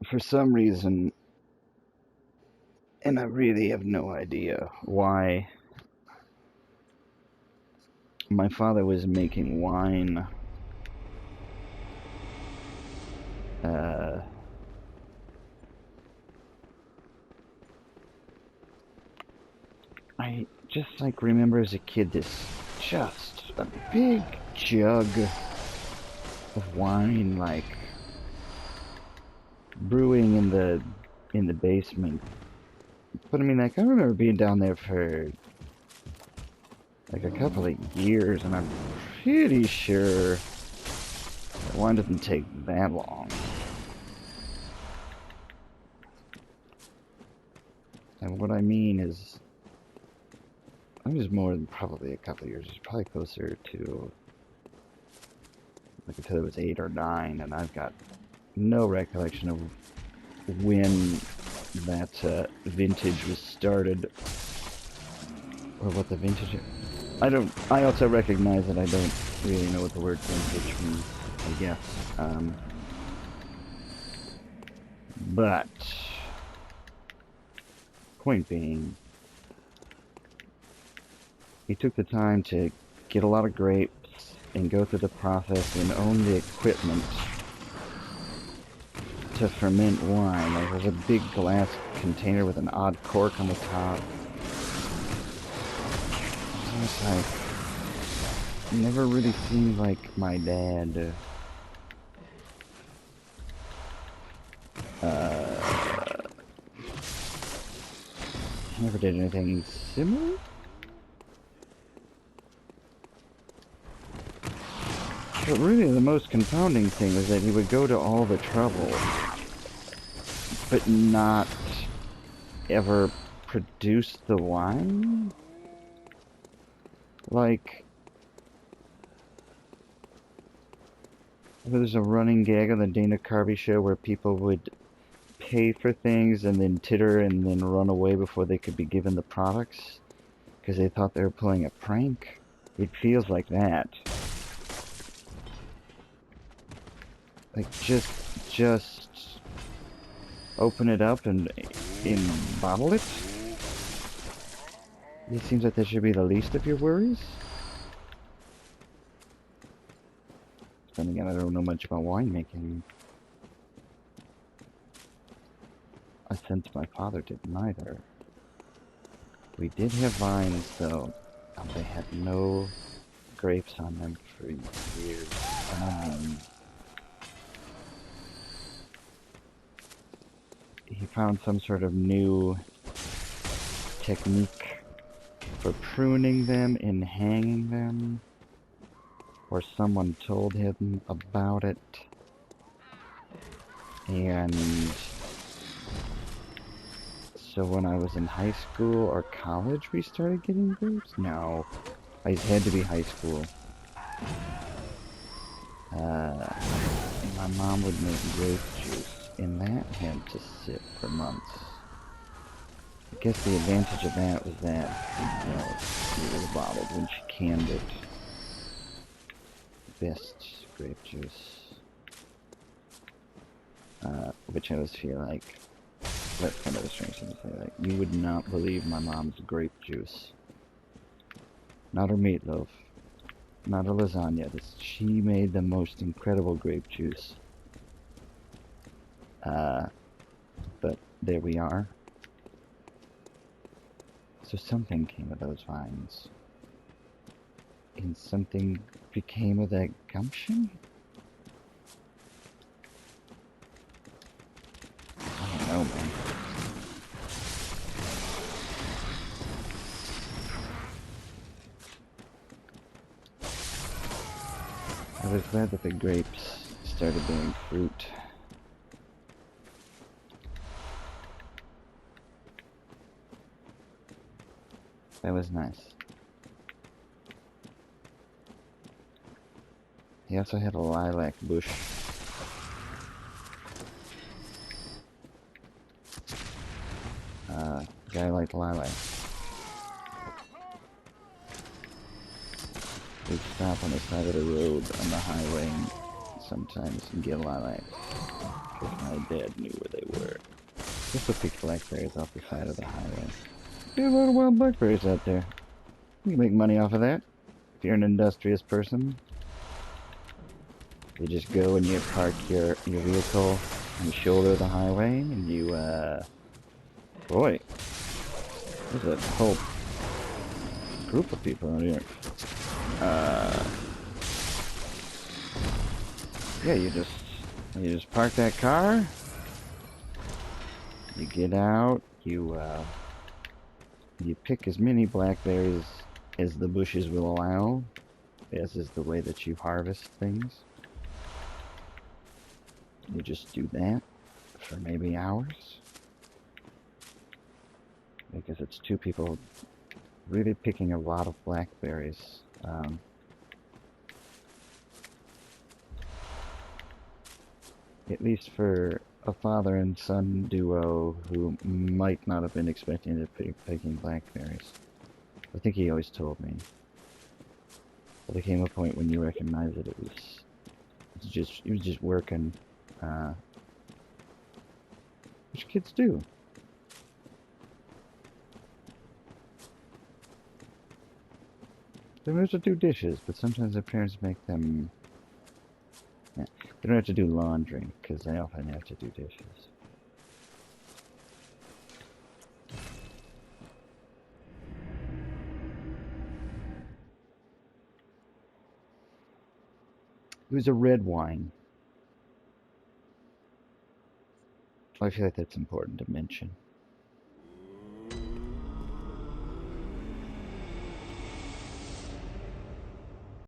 for some reason, and I really have no idea why, my father was making wine. Uh, I just like remember as a kid this just a big jug of wine like brewing in the basement. But I mean, like, I remember being down there for like a couple of years, and I'm pretty sure the wine doesn't take that long. And what I mean is, I was more than probably a couple of years. It's probably closer to, like I said, it was 8 or 9, and I've got no recollection of when that vintage was started, or what the vintage. I also recognize that I don't really know what the word vintage means, I guess. But point being, he took the time to get a lot of grapes and go through the process and own the equipment to ferment wine. Like, there's a big glass container with an odd cork on the top. It's like, never really seemed like my dad never did anything similar. But really the most confounding thing is that he would go to all the trouble but not ever produce the wine? Like, there's a running gag on the Dana Carvey show where people would pay for things and then titter and then run away before they could be given the products because they thought they were pulling a prank. It feels like that. Like, just open it up and bottle it? It seems like that should be the least of your worries. Then again, I don't know much about winemaking. I sense my father didn't either. We did have vines, though. They had no grapes on them for years. He found some sort of new technique for pruning them and hanging them, or someone told him about it, and so when I was in high school or college we started getting grapes? No, it had to be high school. My mom would make grape juice, and that had to sit for months. I guess the advantage of that was that, you know, it was bottled when she canned it. Best grape juice. Which I always feel like, that's kind of a strange thing to say, like, you would not believe my mom's grape juice. Not her meatloaf. Not her lasagna. She made the most incredible grape juice. But there we are. So something came of those vines. And something became of that gumption? I don't know, man. I was glad that the grapes started bearing fruit. That was nice. He also had a lilac bush. Guy liked lilac. We'd stop on the side of the road on the highway and sometimes and get a lot of that. Because my dad knew where they were. Just to pick blackberries off the side of the highway. There's a lot of wild blackberries out there. You can make money off of that. If you're an industrious person. You just go and you park your vehicle on the shoulder of the highway and you, boy, there's a whole group of people out here. Yeah, you just park that car, you get out, you pick as many blackberries as the bushes will allow, as is the way that you harvest things. You just do that for maybe hours, because it's two people really picking a lot of blackberries. At least for a father and son duo who might not have been expecting to be picking blackberries. I think he always told me. But there came a point when you recognized that it was just working, which kids do. They don't have to do dishes, but sometimes their parents make them. Yeah, they don't have to do laundry, because they often have to do dishes. It was a red wine. I feel like that's important to mention.